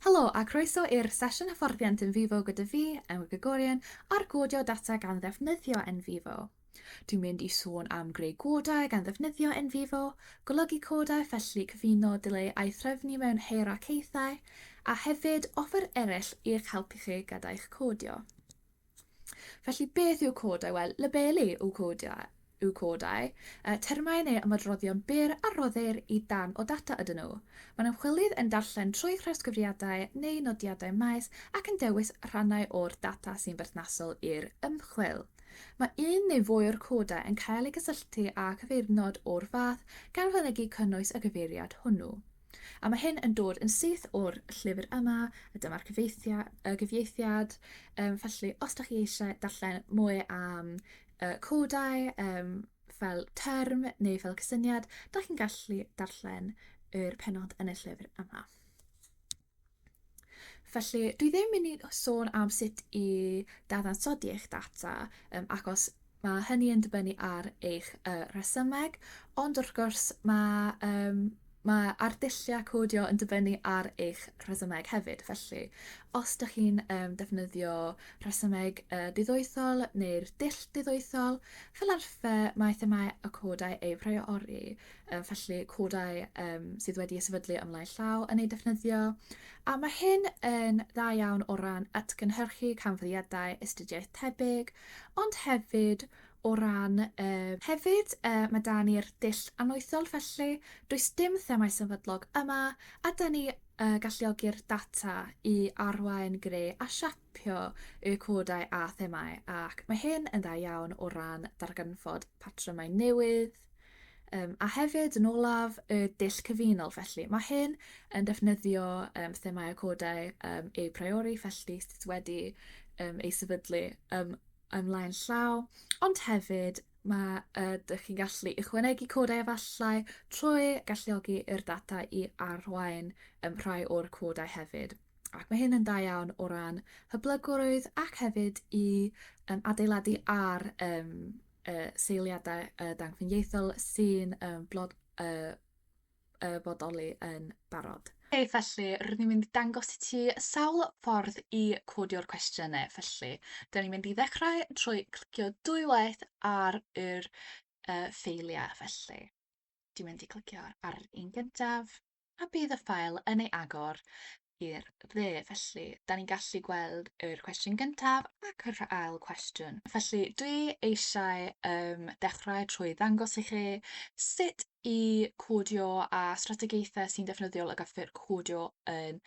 Helo a croeso i'r sesiwn hyfforddiant yn Vivo gyda fi, Ewa Gregorian, ar godio data gan ddefnyddio yn Vivo. Dwi'n mynd i sôn am greu godau gan ddefnyddio yn Vivo, golygu codau felly cyfuno dileu a'i threfnu mewn heiraceithau, a hefyd offer eraill i'ch helpu chi gyda'ch codio. Felly beth yw codau? Wel, labelu yw codau, termau neu ymadroddion byr a roddir i dan o data ydyn nhw. Mae'n ymchwilydd yn darllen trwy chrawsgyfriadau neu nodiadau maes ac yn dewis rhannau o'r data sy'n berthnasol i'r ymchwil. Mae un neu fwy o'r codau yn cael ei gysylltu â cyfeirnod o'r fath gan fynegu cynnwys y gyfeiriad hwnnw. A mae hyn yn dod yn syth o'r llyfr yma, dyma'r gyfieithiad. Felly, os ydych chi eisiau darllen mwy am codau fel term neu fel cysyniad, ydych chi'n gallu darllen yr penod yn y llyfr yma. Felly, dwi ddim yn mynd i sôn am sut i dadansoddi eich data, achos mae hynny yn dibynnu ar eich rhesymeg, ond wrth gwrs mae ardulliau codio yn dibynnu ar eich rhesymeg hefyd. Felly, os ydych chi'n defnyddio rhesymeg didwythol neu'r dull didwythol, fel arfer mae themau y codau eu priori. Felly, codau sydd wedi sefydlu ymlaen llaw yn ei defnyddio. A mae hyn yn dda iawn o ran atgynhyrchu canfyddiadau astudiaeth tebyg, ond hefyd o ran mae da ni'r dull anwythol, felly does dim themau sefydlog yma, a da ni galluogi'r data i arwain greu a siapio y codau a themau, ac mae hyn yn dda iawn o ran darganfod patrymau newydd. A hefyd, yn olaf, y dull cyfunol, felly. Mae hyn yn defnyddio themau a codau eu priori, felly sydd wedi ei sefydlu ymlaen llaw, ond hefyd mae ydych chi'n gallu ychwanegu codau efallai trwy galluogi yr data i arwain rhai o'r codau hefyd. Ac mae hyn yn da iawn o ran hyblygwrwydd ac hefyd i adeiladu ar seiliadau dangfyniaethol sy'n bodoli yn barod. Felly, rydyn ni'n mynd i dangos i ti sawl ffordd i codio'r cwestiynau. Felly, dyn ni'n mynd i ddechrau trwy clicio dwywaith ar yr ffeiliau. Felly, dwi'n mynd i clicio ar un gyntaf, a bydd y ffail yn ei agor i'r dde. Felly, da ni'n gallu gweld yr cwestiwn gyntaf ac yr ail cwestiwn. Felly, dwi eisiau dechrau trwy ddangos i chi sut i codio a strategaethau sy'n defnyddiol y gyfer codio yn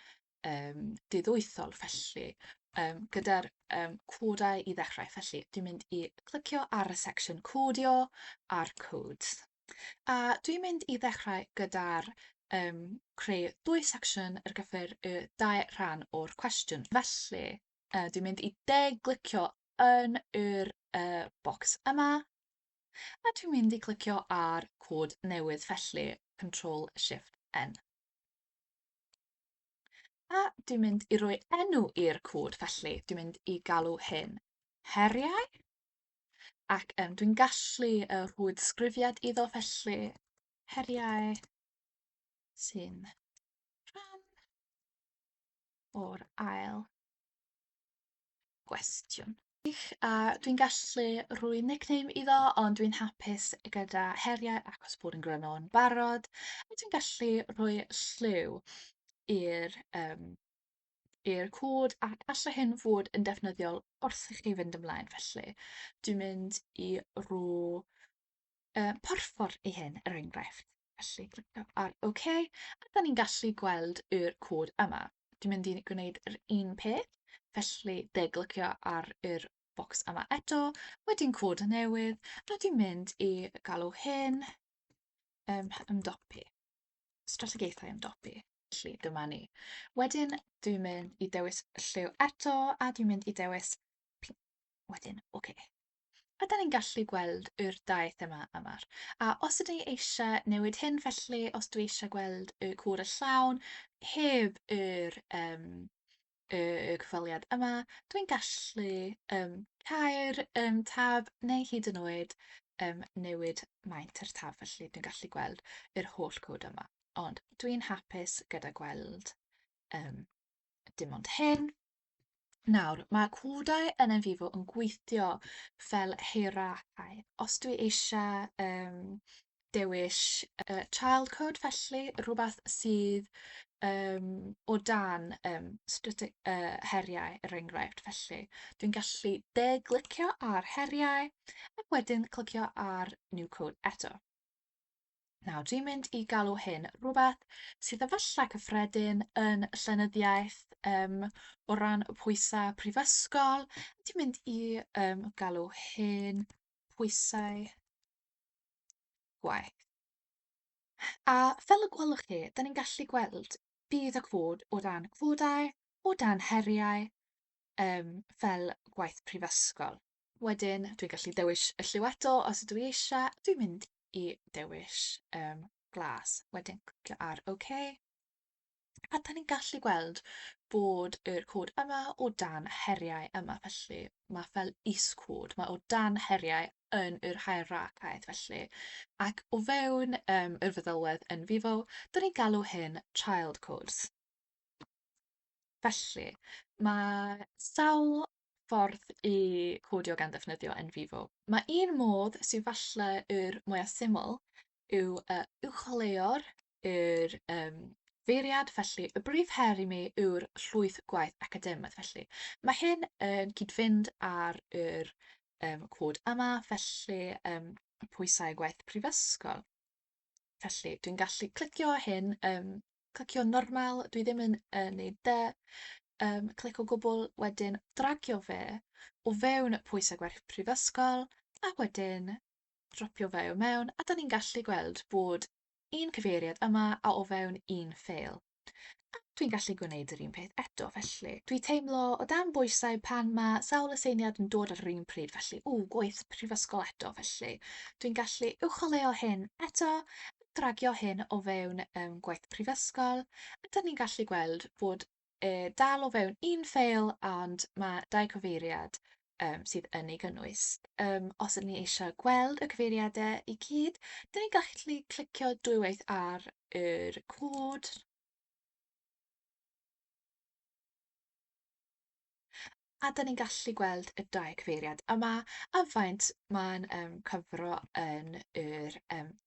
didwythol. Felly, gyda'r codau i ddechrau. Felly, dwi'n mynd i clicio ar y section codio a'r codes. A dwi'n mynd i ddechrau gyda'r creu dwy section ar gyfer y dau rhan o'r cwestiwn. Felly, dwi'n mynd i glicio yn yr bocs yma, a dwi'n mynd i clicio ar cod newydd, felly Ctrl-Shift-N. A dwi'n mynd i roi enw i'r cod, felly dwi'n mynd i galw hyn heriau, ac dwi'n gallu rhoi disgrifiad iddo, felly heriau sy'n rhan o'r ail gwestiwn. Dwi'n gallu rhoi nickname iddo, ond dwi'n hapus gyda heriau achos bod yn gryno yn barod. A dwi'n gallu rhoi lliw i'r cod, ac allai hyn fod yn defnyddiol wrth i chi fynd ymlaen. Felly, dwi'n mynd i roi porffor i hyn, er enghraifft. Felly, clicio ar OK, a da ni'n gallu gweld yr cod yma. Dwi'n mynd i gwneud yr un peth, felly glicio ar yr bocs yma eto, wedyn cod newydd, a dwi'n mynd i galw hyn ymdopi, strategaethau ymdopi. Felly, dyma ni. Wedyn, dwi'n mynd i dewis lliw eto, a dwi'n mynd i dewis wedyn, OK. A da ni'n gallu gweld yr dau thema yma. A os ydyn ni eisiau newid hyn, felly os dwi eisiau gweld y cod y llawn heb yr cyfweliad yma, dwi'n gallu cau'r tab neu hyd yn oed newid maint yr tab. Felly dwi'n gallu gweld yr holl cod yma. Ond dwi'n hapus gyda gweld dim ond hyn. Nawr, mae codau yn en vivo yn gweithio fel hierarchau. Os dwi eisiau dewis child code, felly rhywbeth sydd o dan heriau, er enghraifft, felly dwi'n gallu de-glicio ar heriau a wedyn clicio ar new code eto. Nawr, dwi'n mynd i galw hyn rhywbeth sydd efallai cyffredin yn llenyddiaeth o ran pwysau prifysgol. Dwi'n mynd i galw hyn pwysau gwaith. A fel y gwelwch chi, da ni'n gallu gweld bydd y cod o dan codau, o dan heriau, fel gwaith prifysgol. Wedyn, dwi'n gallu dewis y lliw eto os ydw i eisiau. Dwi'n mynd i dewis glas. Wedyn clicio ar OK. A da ni'n gallu gweld bod yr cod yma o dan heriau yma. Felly mae fel is-cod. Mae o dan heriau yn yr hierarchaeth felly. Ac o fewn yr feddylwedd yn vivo, da ni'n galw hyn child codes. Felly, mae sawl ffordd i codio gan ddefnyddio yn vivo. Mae un modd sydd falle yw'r mwyaf syml yw uwcholeuo'r yr feiriad. Felly, y brif her i mi yw'r llwyth gwaith academaidd. Felly, mae hyn yn cyd-fynd ar yr cod yma, felly pwysau gwaith prifysgol. Felly, dwi'n gallu clicio hyn, clicio normal, dwi ddim yn neud clic o gwbl, wedyn dragio fe o fewn pwysau gwaith prifysgol, a wedyn dropio fe o mewn, a da ni'n gallu gweld bod un cyfeiriad yma a o fewn un ffeil. Dwi'n gallu gwneud yr un peth eto, felly. Dwi'n teimlo o dan bwysau pan mae sawl aseiniad yn dod ar yr un pryd, felly, gwaith prifysgol eto, felly. Dwi'n gallu uwcholeuo hyn eto, dragio hyn o fewn gwaith prifysgol, a da ni'n gallu gweld bod dal o fewn un ffeil, ond mae dau cyfeiriad sydd yn ei gynnwys. Os ydyn ni eisiau gweld y cyfeiriadau i gyd, da ni'n gallu clicio dwywaith ar yr cod. A da ni'n gallu gweld y dau cyfeiriad yma a faint mae'n cyfro yn yr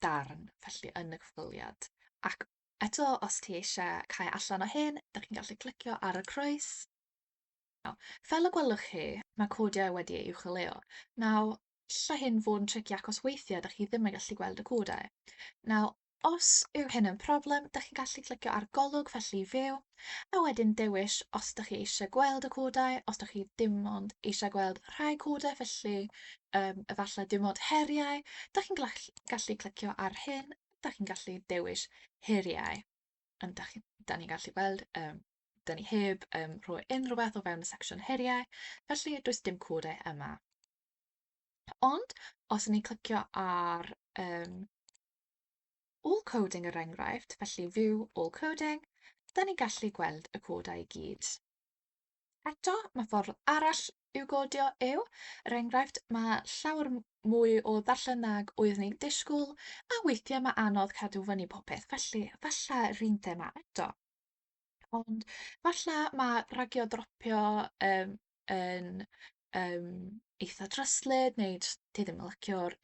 darn, felly yn y cyfweliad. Ac eto, os ti eisiau cael allan o hyn, da chi'n gallu clicio ar y croes. Fel y gwelwch chi, mae codiau wedi ei uwcholeuo. Nawr, lle hyn fod yn tricky ac os weithiau da chi ddim yn gallu gweld y codau. Nawr, os yw hyn yn problem, da chi'n gallu clicio ar golwg, felly fyw, a wedyn dewis os da chi eisiau gweld y codau, os da chi dim ond eisiau gweld rhai codau, felly efallai dim ond heriau, da chi'n gallu clicio ar hyn, da chi'n gallu dewis heriau. Da ni'n gallu gweld da ni heb rhoi unrhyw beth o fewn y secsiwn heriau, felly does dim codau yma. Ond, os ni'n clicio ar all coding er enghraifft, felly view all coding, da ni'n gallu gweld y codau i gyd. Eto, mae ffordd arall i'w godio yw, er enghraifft, mae llawer mwy o ddarllen nag oedd ni'n disgwyl, a weithiau mae anodd cadw fyny popeth, felly falle yr un thema eto. Ond falle mae rhagio dropio yn eitha dryslyd, neu ti ddim yn licio'r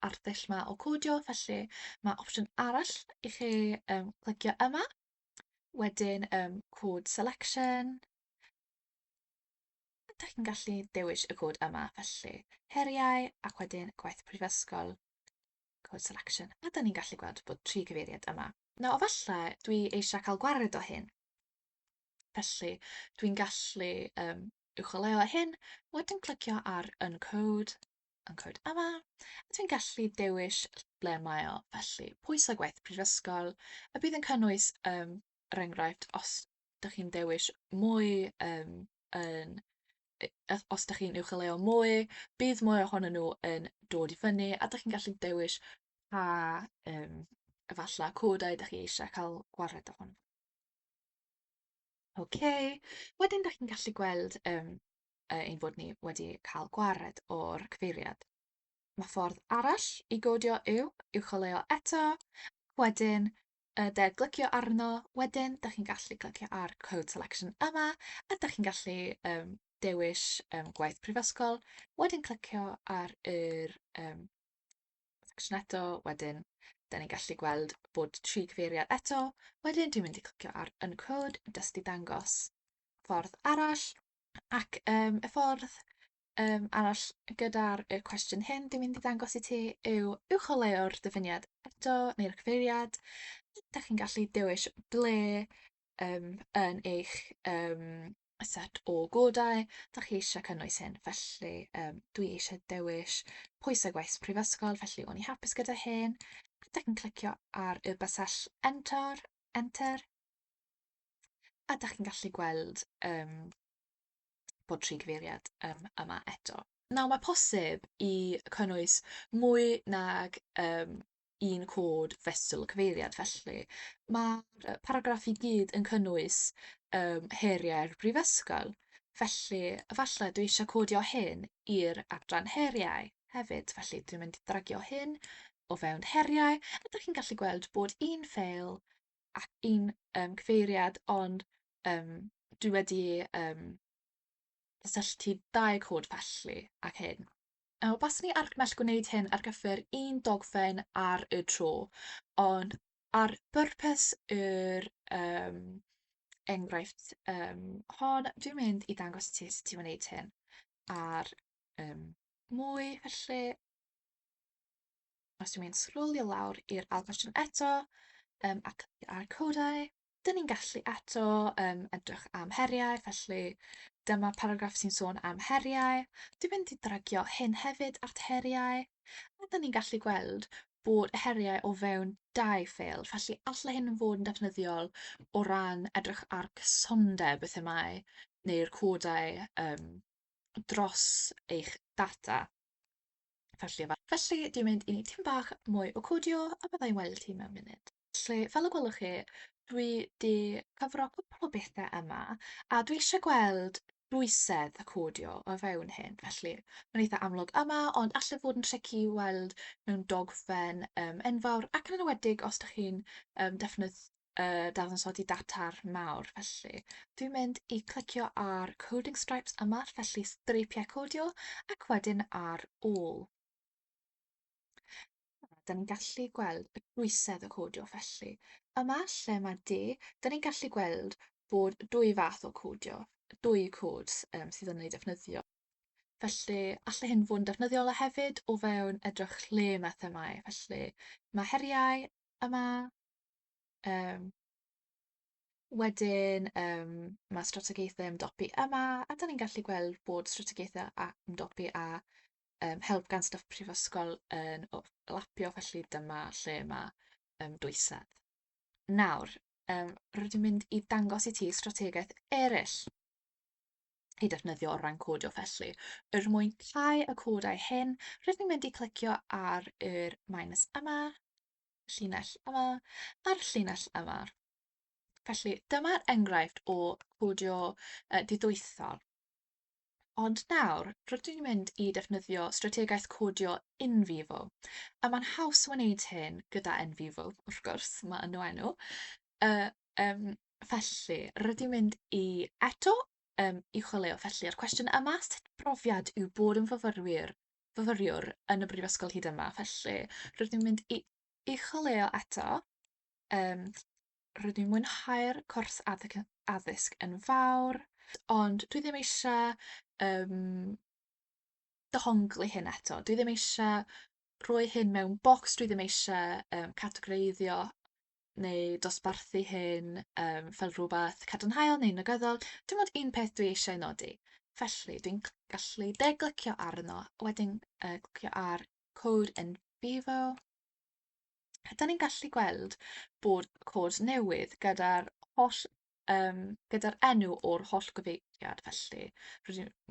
arddull 'ma o codio, felly mae opsiwn arall i chi clicio yma. Wedyn code selection. Dach chi'n gallu dewis y cod yma, felly heriau ac wedyn gwaith prifysgol, code selection. A da ni'n gallu gweld bod 3 cyfeiriad yma. Nawr, efallai dwi eisiau cael gwared o hyn. Felly, dwi'n gallu uwcholeuo hyn, wedyn clicio ar uncode yma, a dwi'n gallu dewis ble mae o. Felly, pwysau gwaith prifysgol, a bydd yn cynnwys, er enghraifft, os ydych chi'n dewis mwy os ydych chi'n uwcholeuo mwy, bydd mwy ohonyn nhw yn dod i fyny, a ydych chi'n gallu dewis pa efallai codau ydych chi eisiau cael gwared ohono. Wedyn da chi'n gallu gweld ein fod ni wedi cael gwared o'r cyfeiriad. Mae ffordd arall i godio yw uwcholeuo eto, wedyn glicio arno. Wedyn, da chi'n gallu clicio ar Code Selection yma, a da chi'n gallu dewis gwaith prifysgol. Wedyn clicio ar yr section eto. Wedyn, da ni'n gallu gweld bod 3 cyfeiriad eto. Wedyn, dwi'n mynd i clicio ar Uncode, jyst i dangos ffordd arall. Ac y ffordd arall gyda'r cwestiwn hyn dwi'n mynd i ddangos i ti yw uwcholeuo'r dyfyniad eto neu'r cyfeiriad. Da chi'n gallu dewis ble yn eich set o godau da chi eisiau cynnwys hyn. Felly dwi eisiau dewis pwysau gwaith prifysgol, felly o'n i hapus gyda hyn. Da chi'n clicio ar y bysell enter, a da chi'n gallu gweld bod 3 cyfeiriad yma eto. Nawr, mae posib i cynnwys mwy nag un cod fesul cyfeiriad, felly mae'r paragraff i gyd yn cynnwys heriau'r brifysgol. Felly, efallai dwi eisiau codio hyn i'r adran heriau hefyd. Felly, dwi'n mynd i dragio hyn o fewn heriau, a ydych chi'n gallu gweld bod un ffeil ac un cyfeiriad, ond dwi wedi cysylltu 2 cod felly ac hyn. Baswn i argymell gwneud hyn ar gyfer un dogfen ar y tro, ond ar bwrpas yr enghraifft hon, dwi'n mynd i dangos i ti sut i wneud hyn ar mwy, felly os dwi'n mynd sgrolio lawr i'r ail cwestiwn eto, ac ar codau, dyn ni'n gallu eto edrych am heriau, felly dyma paragraff sy'n sôn am heriau. Dwi'n mynd i dragio hyn hefyd at heriau, a dyn ni'n gallu gweld bod heriau o fewn 2 ffeil, felly allai hyn yn fod yn defnyddiol o ran edrych ar cysondeb y themâu neu'r codau dros eich data. Felly dwi'n mynd i wneud tipyn bach mwy o codio, a byddai'n weld ti mewn munud. Felly, fel y gwelwch chi, dwi 'di cyfro cwpl o bethau yma, a dwi eisiau gweld dwysedd y codio o fewn hyn. Felly, mae'n eitha amlwg yma, ond allai fod yn tricky i weld mewn dogfen enfawr, ac yn enwedig os ydych chi'n dadansoddi data'r mawr. Felly, dwi'n mynd i clicio ar coding stripes yma, felly streipiau codio, ac wedyn ar all. Da ni'n gallu gweld y dwysedd y codio felly. Yma lle mae D, da ni'n gallu gweld bod 2 fath o codio, 2 cod sydd yn ei defnyddio. Felly, allai hyn fod yn defnyddiol hefyd o fewn edrych lle mae themâu. Felly, mae heriau yma, wedyn mae strategaethau ymdopi yma, a da ni'n gallu gweld bod strategaethau ymdopi â help gan stuff prifysgol yn lapio, felly dyma lle mae dwysedd. Nawr, rydym mynd i dangos i ti strategaeth eraill i defnyddio o ran codio felly. Mwyn cau y codau hyn, rydym mynd i clicio ar yr minus yma, llinell yma, a'r llinell yma. Felly, dyma'r enghraifft o codio didwythol. Ond nawr, rydyn ni'n mynd i defnyddio strategaeth codio in vivo. A mae'n haws wneud hyn gyda in vivo, wrth gwrs, mae enw enw. Felly, rydyn ni'n mynd i eto i chwilio. Felly, yr cwestiwn yma, sut brofiad yw bod yn fyfyriwr yn y brifysgol hyd yma? Felly, rydyn ni'n mynd i chwilio eto. Rydyn ni'n mwynhau'r cwrs addysg yn fawr, ond dwi ddim eisiau dehongli hyn eto. Dwi ddim eisiau rhoi hyn mewn bocs, dwi ddim eisiau categoreiddio neu dosbarthu hyn fel rhywbeth cadarnhaol neu negyddol. Dim ond un peth dwi eisiau nodi. Felly, dwi'n gallu deglicio arno, wedyn clicio ar Code in Vivo. Da ni'n gallu gweld bod cod newydd gyda'r gyda'r enw o'r holl gyfeiriad, felly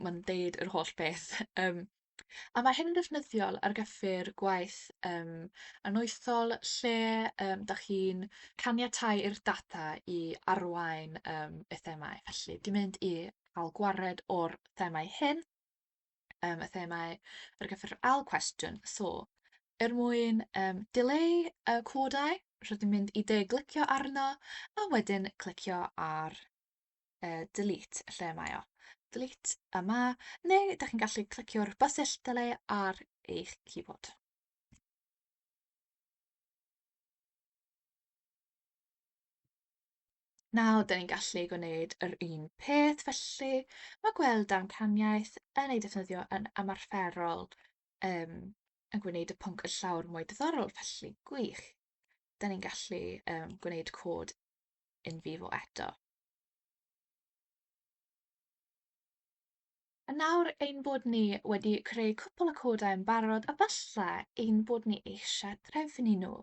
mae'n deud yr holl beth. A mae hyn yn defnyddiol ar gyfer gwaith anwythol lle da chi'n caniatáu i'r data i arwain y themau. Felly, dwi'n mynd i cael gwared o'r themau hyn, y themau ar gyfer ail cwestiwn. So, mwyn dileu y codau, rydyn mynd i glicio arno, a wedyn clicio ar delete lle mae o. Delete yma, neu ydych chi'n gallu clicio'r bysyll delay ar eich keyboard. Nawr, dyn ni'n gallu gwneud yr un peth, felly mae gweld amcaniaeth yn ei defnyddio yn ymarferol yn gwneud y pwnc yn llawr mwy diddorol, felly gwych. Dyn ni'n gallu gwneud cod in vivo eto. A nawr ein bod ni wedi creu cwpl o codau yn barod, a falle ein bod ni eisiau trefnu nhw.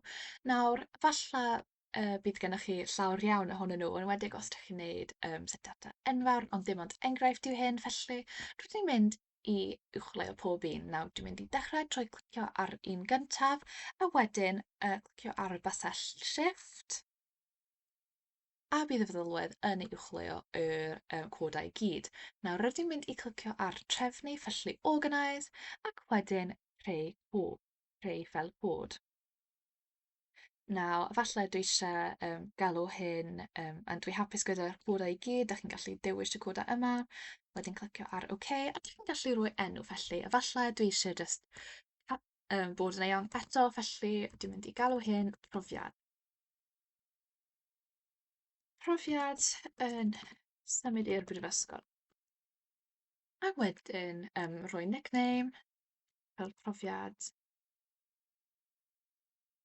Nawr, falle bydd gennych chi llawer iawn ohonyn nhw, yn enwedig os ydych chi'n gwneud set data enfawr, ond dim ond enghraifft yw hyn, felly rydyn ni'n mynd i uwchleo pob un. Nawr, dwi'n mynd i dechrau trwy clicio ar un gyntaf, a wedyn clicio ar y basell shift, a bydd y feddylwedd yn uwchleo yr codau i gyd. Nawr rydyn ni'n mynd i clicio ar trefnu, felly organise, ac wedyn creu fel cod. Nawr, falle dwi eisiau galw hyn, a dwi hapus gyda'r codau i gyd, da chi'n gallu dewis y codau yma, wedyn clicio ar OK, a chi'n gallu rhoi enw felly, a falle dwi eisiau bod yn eang eto, felly dwi'n mynd i galw hyn profiad. Profiad yn symud i'r brifysgol. A wedyn rhoi nickname fel profiad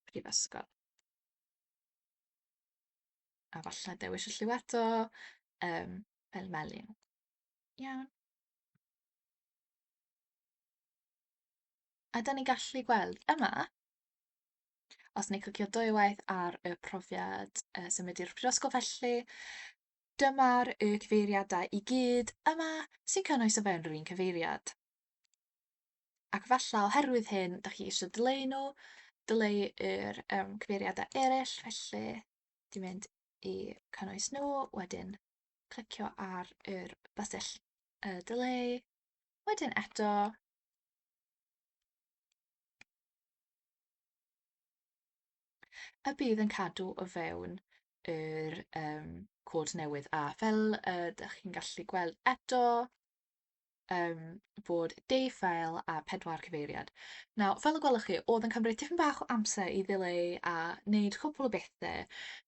brifysgol. A falle dewis y lliw eto fel melyn. Iawn. A da ni gallu gweld yma, os ni'n clicio dwywaith ar y profiad symud i'r prifysgol felly, dyma'r y cyfeiriadau i gyd yma sy'n cynnwys o fewn yr un cyfeiriad. Ac falle oherwydd hyn, da chi eisiau dileu nhw, dileu yr cyfeiriadau eraill, felly dwi'n mynd i cynnwys nhw, wedyn clicio ar yr bysyll dileu, wedyn eto, y bydd yn cadw o fewn yr cod newydd. A fel ydych chi'n gallu gweld eto, bod file a 4 cyfeiriad. Nawr, fel y gwelwch chi, oedd yn cymryd tipyn bach o amser i ddileu a wneud cwpl o bethau.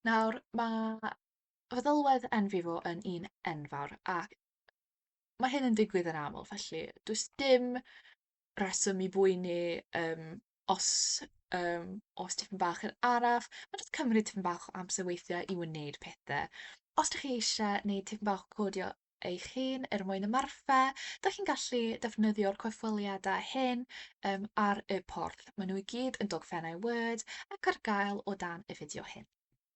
Nawr, mae feddylwedd enfifo yn un enfawr, ac mae hyn yn digwydd yn aml, felly does dim reswm i boeni os os tipyn bach yn araf. Mae'n jyst cymryd tipyn bach o amser weithiau i wneud pethau. Os ydych chi eisiau gwneud tipyn bach o codio eich hun er mwyn ymarfer, ydych chi'n gallu defnyddio'r cyfweliadau hyn ar y porth. Maen nhw i gyd yn dogfennau Word ac ar gael o dan y fideo hyn.